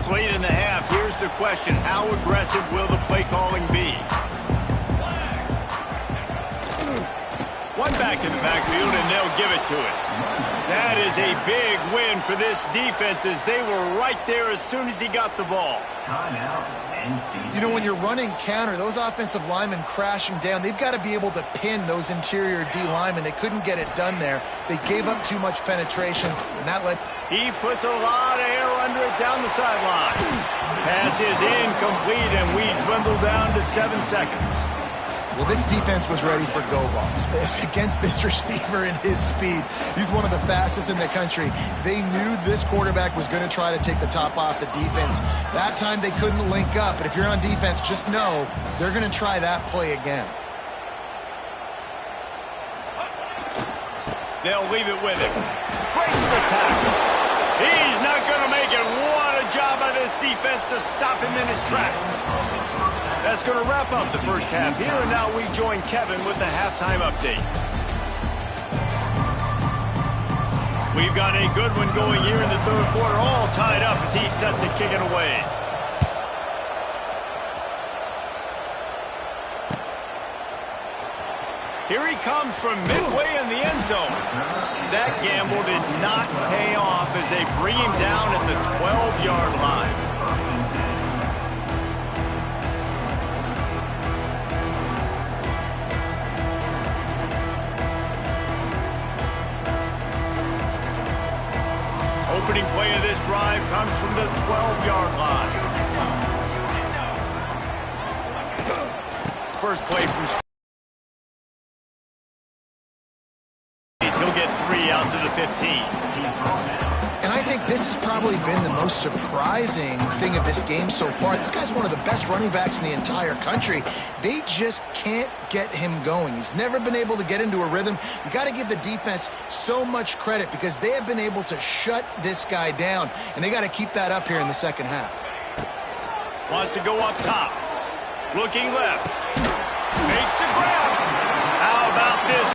This late in the half, here's the question. How aggressive will the play calling be? One back in the backfield, and they'll give it to it. That is a big win for this defense as they were right there as soon as he got the ball. You know, when you're running counter, those offensive linemen crashing down, they've got to be able to pin those interior D linemen. They couldn't get it done there. They gave up too much penetration, and that led... He puts a lot of air under it down the sideline. Pass is incomplete, and we dwindle down to 7 seconds. Well, this defense was ready for go balls. Against this receiver and his speed, he's one of the fastest in the country. They knew this quarterback was going to try to take the top off the defense. That time they couldn't link up, but if you're on defense, just know they're going to try that play again. They'll leave it with him. Breaks the tackle. He's not going to make it. What a job by this defense to stop him in his tracks. That's going to wrap up the first half here, and now we join Kevin with the halftime update. We've got a good one going here in the third quarter, all tied up as he's set to kick it away. Here he comes from midway in the end zone. That gamble did not pay off as they bring him down at the 12-yard line. Opening play of this drive comes from the 12-yard line. First play from he'll get 3 out to the 15. And I think this has probably been the most surprising thing of this game so far. This guy's one of the best running backs in the entire country. They just can't get him going. He's never been able to get into a rhythm. You got to give the defense so much credit because they have been able to shut this guy down, and they got to keep that up here in the second half. Wants to go up top. Looking left. Makes the grab. How about this?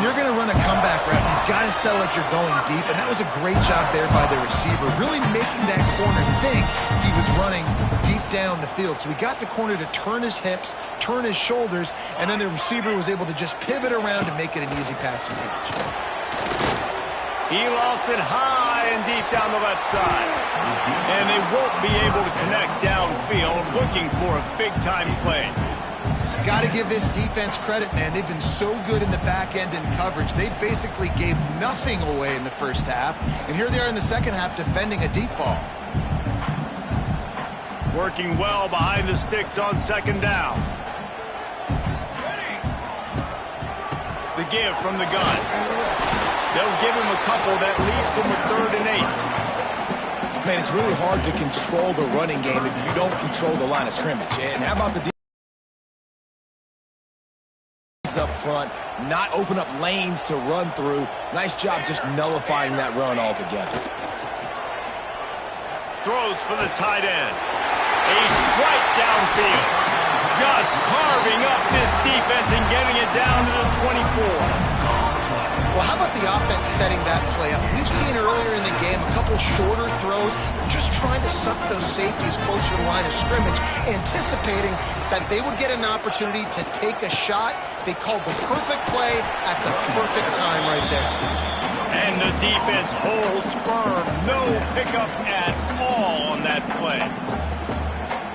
You're going to run a comeback route. You've got to sell like you're going deep, and that was a great job there by the receiver, really making that corner think he was running deep down the field. So we got the corner to turn his hips, turn his shoulders, and then the receiver was able to just pivot around and make it an easy passing catch. He lost it high and deep down the left side. And they won't be able to connect downfield, looking for a big-time play. Got to give this defense credit, man. They've been so good in the back end in coverage. They basically gave nothing away in the first half. And here they are in the second half defending a deep ball. Working well behind the sticks on second down. The give from the gun. They'll give him a couple that leaves him with 3rd and 8. Man, it's really hard to control the running game if you don't control the line of scrimmage. And how about the defense up front, not open up lanes to run through. Nice job just nullifying that run altogether. Throws for the tight end. A strike downfield. Just carving up this defense and getting it down to the 24. Well, how about the offense setting that play up? We've seen earlier in the game a couple shorter throws. They're just trying to suck those safeties closer to the line of scrimmage, anticipating that they would get an opportunity to take a shot. They called the perfect play at the perfect time right there. And the defense holds firm. No pickup at all on that play.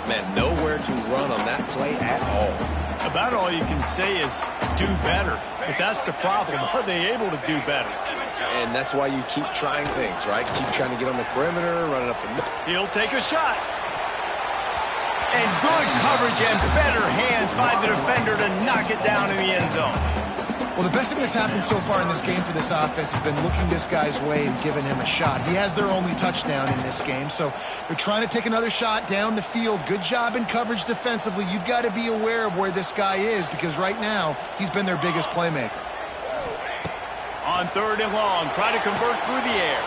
Man, nowhere to run on that play at all. About all you can say is do better. But that's the problem. Are they able to do better? And that's why you keep trying things, right? Keep trying to get on the perimeter, running up the middle. He'll take a shot. And good coverage and better hands by the defender to knock it down in the end zone. Well, the best thing that's happened so far in this game for this offense has been looking this guy's way and giving him a shot. He has their only touchdown in this game, so they're trying to take another shot down the field. Good job in coverage defensively. You've got to be aware of where this guy is because right now he's been their biggest playmaker. On 3rd and long, try to convert through the air.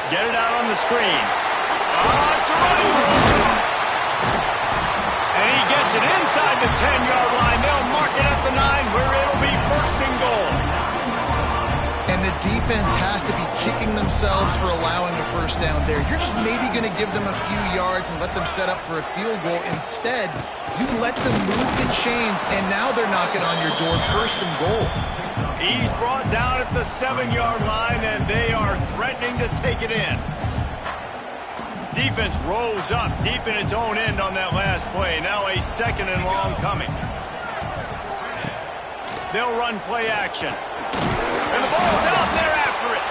Get it out on the screen. It's a running room. And he gets it inside the 10-yard line. They'll mark it at the 9 where it'll be 1st and goal. And the defense has to be kicking themselves for allowing a first down there. You're just maybe going to give them a few yards and let them set up for a field goal. Instead, you let them move the chains, and now they're knocking on your door, first and goal. He's brought down at the 7-yard line, and they are threatening to take it in. Defense rolls up deep in its own end on that last play. Now a 2nd and long coming. They'll run play action. And the ball's out there after it.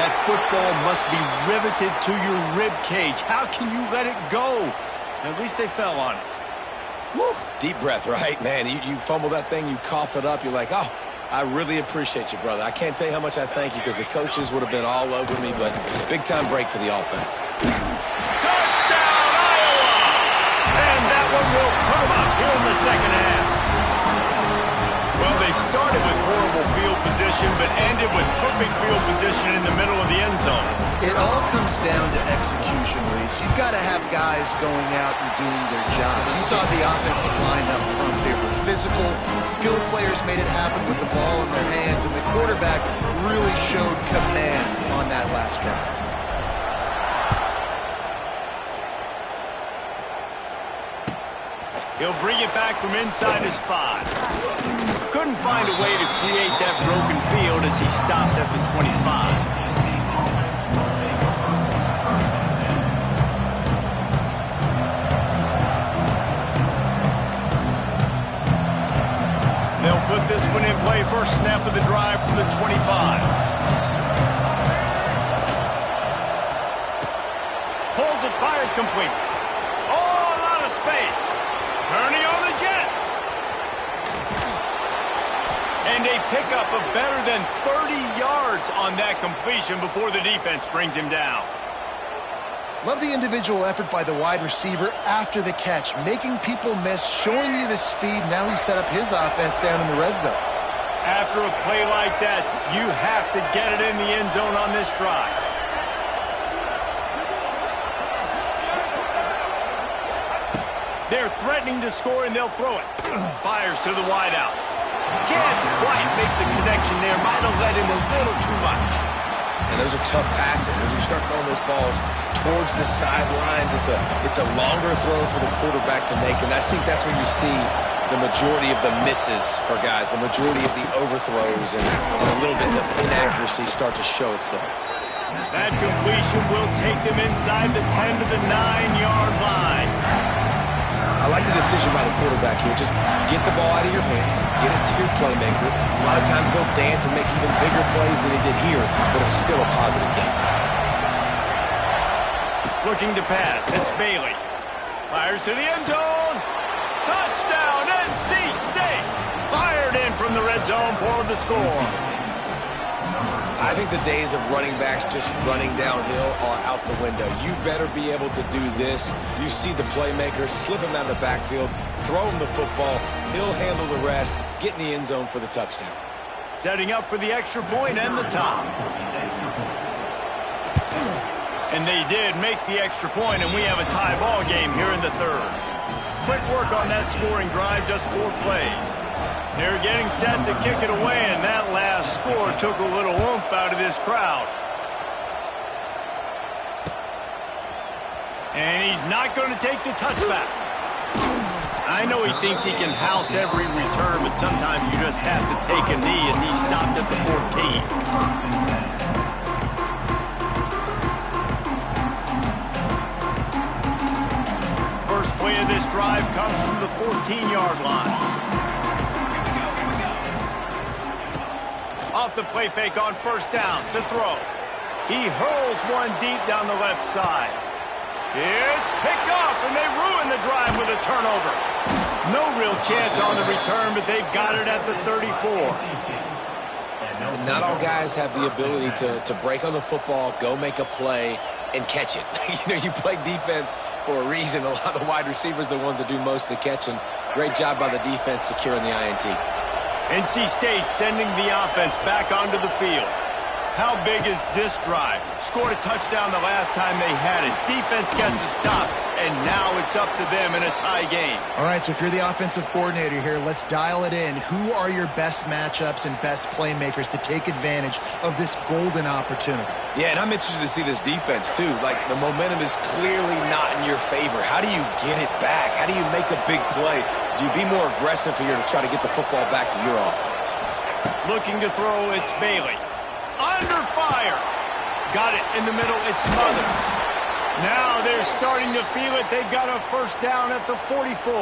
That football must be riveted to your rib cage. How can you let it go? At least they fell on it. Woo. Deep breath, right? Man, you fumble that thing, you cough it up, you're like, oh, I really appreciate you, brother. I can't tell you how much I thank you because the coaches would have been all over me, but big-time break for the offense. Touchdown, Iowa! And that one will put them up here in the second half. Well, they started with horrible field position, but ended with perfect field position in the middle of the end zone. It all comes down to execution, Reese. You've got to have guys going out and doing their jobs. You saw the offensive line up front. They were physical. Skilled players made it happen with the ball in their hands, and the quarterback really showed command on that last drive. He'll bring it back from inside his 5. Couldn't find a way to create that broken field as he stopped at the 25. They'll put this one in play. First snap of the drive from the 25. Pulls it, fired complete. Oh, a lot of space. Turning on the Jets. And a pickup of better than 30 yards on that completion before the defense brings him down. Love the individual effort by the wide receiver after the catch, making people miss, showing you the speed. Now he set up his offense down in the red zone. After a play like that, you have to get it in the end zone on this drive. They're threatening to score, and they'll throw it. Fires to the wideout. Can't quite make the connection there. Might have led him a little too much. And those are tough passes. When you start throwing those balls towards the sidelines, it's a longer throw for the quarterback to make. And I think that's when you see the majority of the misses for guys, the majority of the overthrows, and a little bit of inaccuracy start to show itself. That completion will take them inside the 10 to the 9-yard line. I like the decision by the quarterback here. Just get the ball out of your hands, get it to your playmaker. A lot of times they'll dance and make even bigger plays than he did here, but it was still a positive game. Looking to pass. It's Bailey. Fires to the end zone. Touchdown, NC State. Fired in from the red zone for the score. I think the days of running backs just running downhill are out the window. You better be able to do this. You see the playmaker, slip him out of the backfield, throw him the football. He'll handle the rest, get in the end zone for the touchdown. Setting up for the extra point and the tie. And they did make the extra point, and we have a tie ball game here in the third. Quick work on that scoring drive, just 4 plays. They're getting set to kick it away, and that last score took a little oomph out of this crowd. And he's not going to take the touchback. I know he thinks he can house every return, but sometimes you just have to take a knee as he stopped at the 14. First play of this drive comes from the 14-yard line. Off the play fake on first down, the throw. He hurls one deep down the left side. It's picked off, and they ruin the drive with a turnover. No real chance on the return, but they've got it at the 34. And not all guys have the ability to break on the football, go make a play, and catch it. You play defense for a reason. A lot of the wide receivers are the ones that do most of the catching. Great job by the defense securing the INT. NC State sending the offense back onto the field. How big is this drive? Scored a touchdown the last time they had it. Defense gets a stop, and now it's up to them in a tie game. All right, so if you're the offensive coordinator here, let's dial it in. Who are your best matchups and best playmakers to take advantage of this golden opportunity? Yeah, and I'm interested to see this defense, too. Like, the momentum is clearly not in your favor. How do you get it back? How do you make a big play? Do you be more aggressive here to try to get the football back to your offense? Looking to throw, it's Bailey. Under fire. Got it in the middle, it's Smothers. Now they're starting to feel it. They've got a first down at the 44.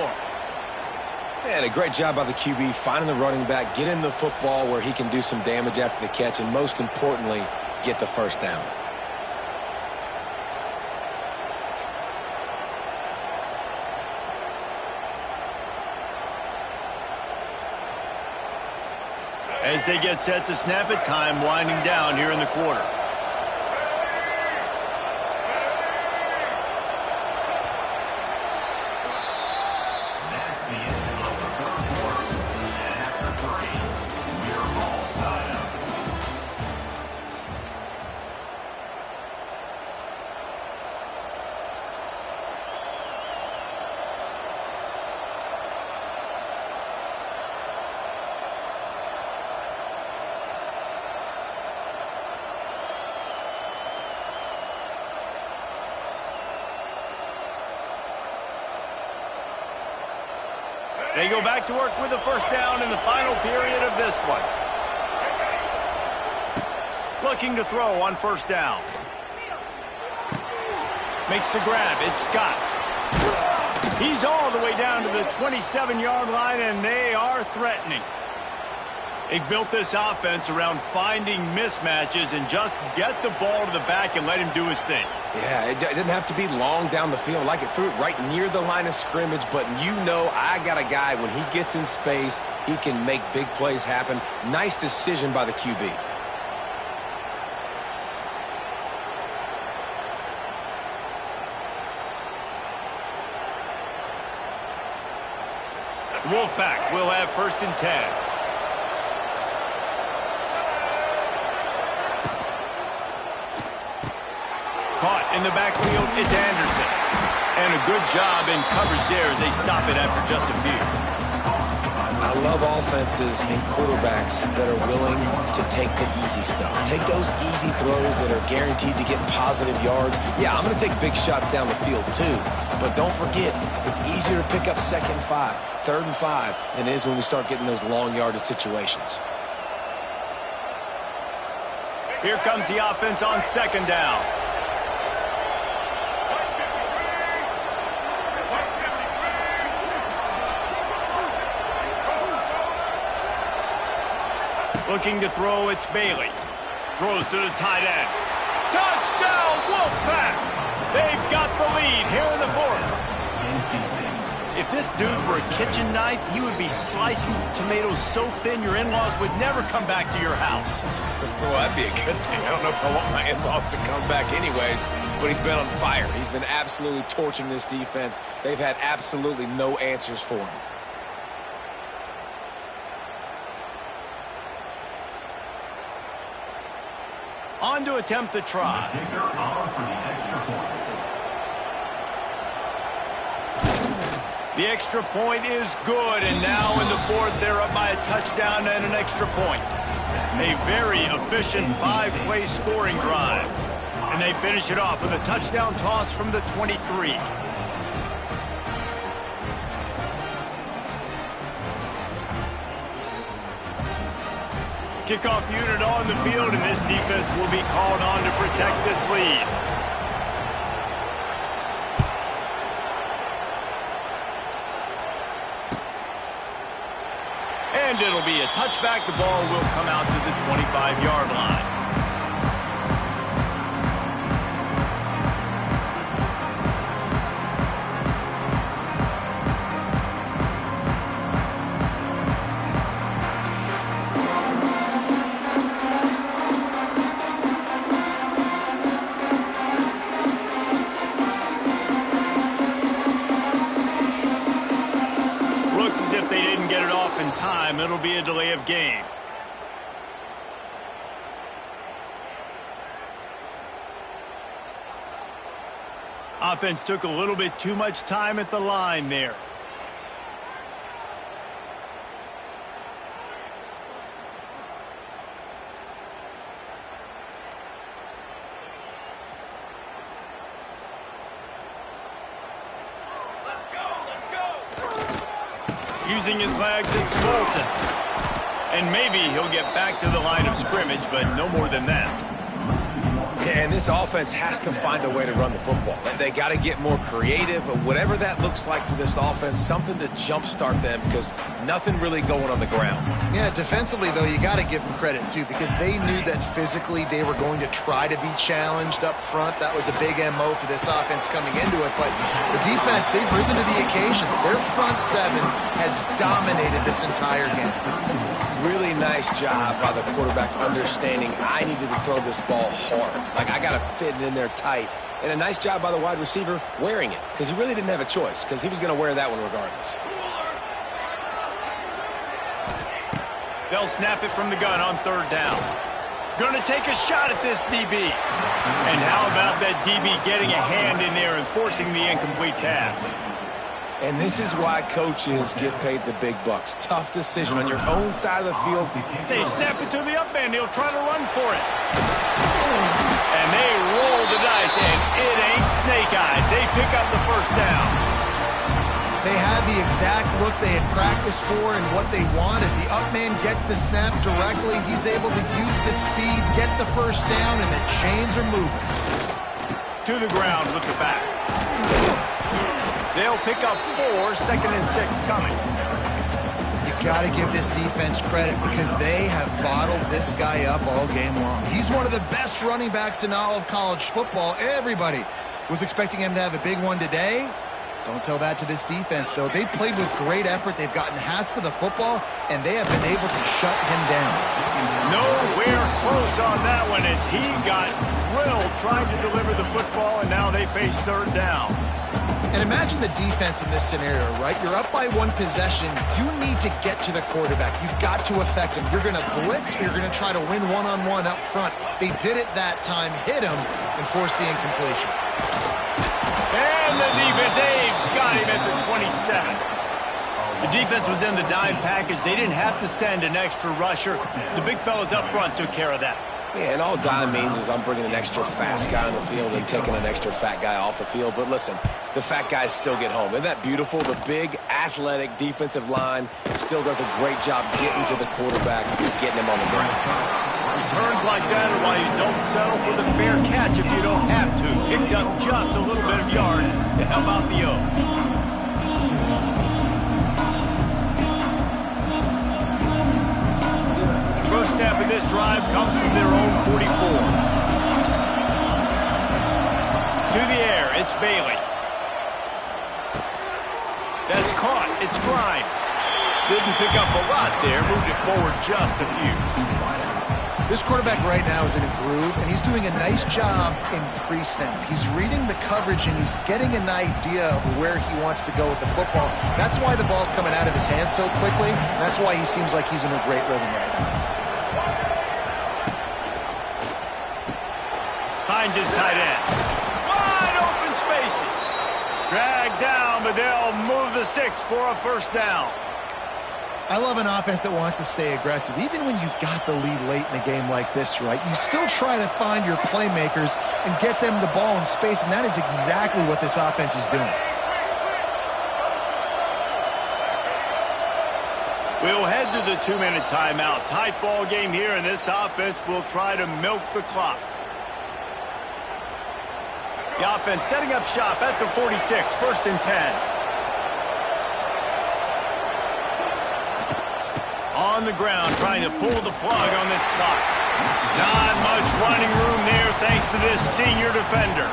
And a great job by the QB finding the running back, getting the football where he can do some damage after the catch, and most importantly, get the first down. As they get set to snap it, time winding down here in the quarter. They go back to work with the first down in the final period of this one. Looking to throw on first down. Makes the grab. It's Scott. He's all the way down to the 27-yard line, and they are threatening. They've built this offense around finding mismatches and just get the ball to the back and let him do his thing. Yeah, it didn't have to be long down the field. Like, it threw it right near the line of scrimmage, but you know I got a guy, when he gets in space, he can make big plays happen. Nice decision by the QB. The Wolfpack will have first and 10. Caught in the backfield, it's Anderson. And a good job in coverage there as they stop it after just a few. I love offenses and quarterbacks that are willing to take the easy stuff. Take those easy throws that are guaranteed to get positive yards. Yeah, I'm going to take big shots down the field too. But don't forget, it's easier to pick up third and five than it is when we start getting those long yardage situations. Here comes the offense on second down. Looking to throw, it's Bailey. Throws to the tight end. Touchdown, Wolfpack! They've got the lead here in the fourth. If this dude were a kitchen knife, he would be slicing tomatoes so thin your in-laws would never come back to your house. Well, that'd be a good thing. I don't know if I want my in-laws to come back anyways, but he's been on fire. He's been absolutely torching this defense. They've had absolutely no answers for him. On to attempt the try. The extra point is good, and now in the fourth, they're up by a touchdown and an extra point. A very efficient five-play scoring drive. And they finish it off with a touchdown toss from the 23. Kickoff unit on the field, and this defense will be called on to protect this lead. And it'll be a touchback. The ball will come out to the 25-yard line. In time, it'll be a delay of game. Offense took a little bit too much time at the line there. Using his legs, it's Bolton. And maybe he'll get back to the line of scrimmage, but no more than that. Yeah, and this offense has to find a way to run the football. They got to get more creative, but whatever that looks like for this offense, something to jumpstart them because nothing really going on the ground. Yeah, defensively, though, you got to give them credit, too, because they knew that physically they were going to try to be challenged up front. That was a big MO for this offense coming into it. But the defense, they've risen to the occasion. Their front seven has dominated this entire game. Really nice job by the quarterback understanding I needed to throw this ball hard. Like, I got to fit it in there tight. And a nice job by the wide receiver wearing it because he really didn't have a choice because he was going to wear that one regardless. They'll snap it from the gun on third down. Going to take a shot at this DB. And how about that DB getting a hand in there and forcing the incomplete pass? And this is why coaches get paid the big bucks. Tough decision on your own side of the field. They snap it to the up end. He'll try to run for it. And they roll the dice, and it ain't snake eyes. They pick up the first down. They had the exact look they had practiced for and what they wanted. The up man gets the snap directly. He's able to use the speed, get the first down, and the chains are moving. To the ground with the back. They'll pick up 4, 2nd and 6 coming. You got to give this defense credit because they have bottled this guy up all game long. He's one of the best running backs in all of college football. Everybody was expecting him to have a big one today. Don't tell that to this defense, though. They've played with great effort. They've gotten hats to the football, and they have been able to shut him down. Nowhere close on that one as he got drilled trying to deliver the football, and now they face third down. And imagine the defense in this scenario, right? You're up by one possession. You need to get to the quarterback. You've got to affect him. You're going to blitz, or you're going to try to win one-on-one up front. They did it that time, hit him, and forced the incompletion. And the defense, they've got him at the 27. The defense was in the dime package. They didn't have to send an extra rusher. The big fellas up front took care of that. Yeah, and all dime means is I'm bringing an extra fast guy on the field and taking an extra fat guy off the field. But listen, the fat guys still get home. Isn't that beautiful? The big, athletic defensive line still does a great job getting to the quarterback and getting him on the ground. Returns like that are why you don't settle for the fair catch if you don't have to. Picks up just a little bit of yards to help out the O. First snap of this drive comes from their own 44. To the air, it's Bailey. That's caught. It's Grimes. Didn't pick up a lot there. Moved it forward just a few. This quarterback right now is in a groove, and he's doing a nice job in pre-snap. He's reading the coverage, and he's getting an idea of where he wants to go with the football. That's why the ball's coming out of his hands so quickly. That's why he seems like he's in a great rhythm right now. Finds his tight end. Wide open spaces. Dragged down, but they'll move the sticks for a first down. I love an offense that wants to stay aggressive. Even when you've got the lead late in a game like this, right, you still try to find your playmakers and get them the ball in space, and that is exactly what this offense is doing. We'll head to the 2-minute timeout. Tight ball game here, and this offense will try to milk the clock. The offense setting up shop at the 46, 1st and 10. On the ground, trying to pull the plug on this clock. Not much running room there thanks to this senior defender.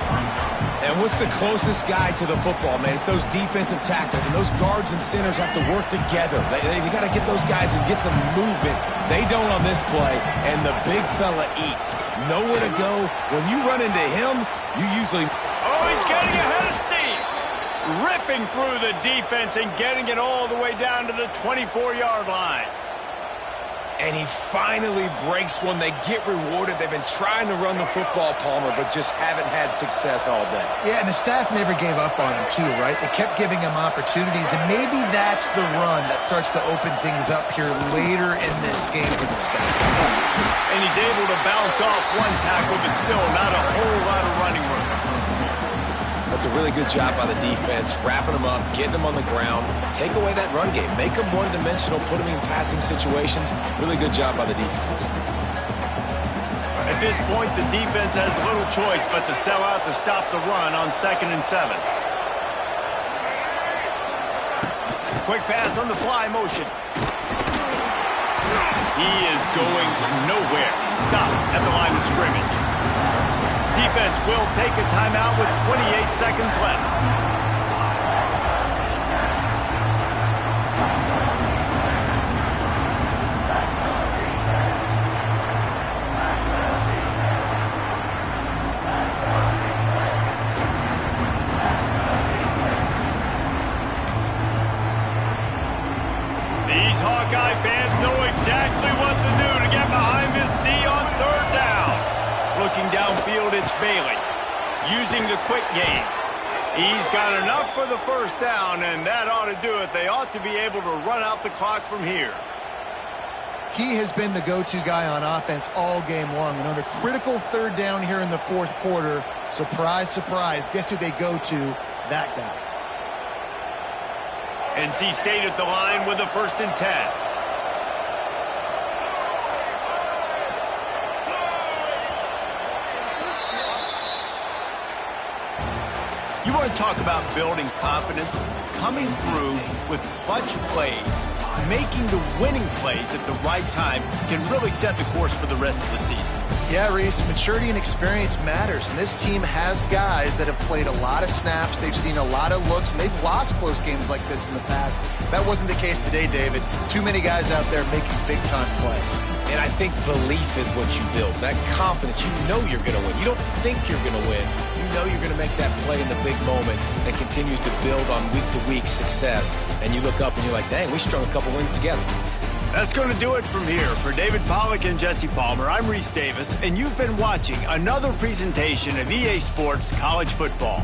And what's the closest guy to the football, man? It's those defensive tackles, and those guards and centers have to work together. They got to get those guys and get some movement. They don't on this play, and the big fella eats. Nowhere to go. When you run into him, you usually... Oh, he's getting ahead of steam. Ripping through the defense and getting it all the way down to the 24-yard line. And he finally breaks one. They get rewarded. They've been trying to run the football, Palmer, but just haven't had success all day. Yeah, and the staff never gave up on him, too, right? They kept giving him opportunities, and maybe that's the run that starts to open things up here later in this game for this guy. And he's able to bounce off one tackle, but still not a whole lot of running room. That's a really good job by the defense, wrapping them up, getting them on the ground, take away that run game, make them one-dimensional, put them in passing situations. Really good job by the defense. At this point, the defense has little choice but to sell out to stop the run on 2nd and 7. Quick pass on the fly motion. He is going nowhere. Stop at the line of scrimmage. Defense will take a timeout with 28 seconds left. These Hawkeye fans know exactly what to do to get behind this D on 3rd down. Looking downfield, it's Bailey. Using the quick game. He's got enough for the 1st down, and that ought to do it. They ought to be able to run out the clock from here. He has been the go-to guy on offense all game long. And on a critical 3rd down here in the 4th quarter, surprise, surprise, guess who they go to? That guy. NC State at the line with a 1st and 10. You want to talk about building confidence? Coming through with clutch plays, making the winning plays at the right time can really set the course for the rest of the season. Yeah, Reese, maturity and experience matters, and this team has guys that have played a lot of snaps, they've seen a lot of looks, and they've lost close games like this in the past. That wasn't the case today, David. Too many guys out there making big-time plays. And I think belief is what you build, that confidence. You know you're going to win. You don't think you're going to win. You know you're going to make that play in the big moment that continues to build on week-to-week success. And you look up and you're like, dang, we strung a couple wins together. That's going to do it from here. For David Pollack and Jesse Palmer, I'm Reese Davis, and you've been watching another presentation of EA Sports College Football.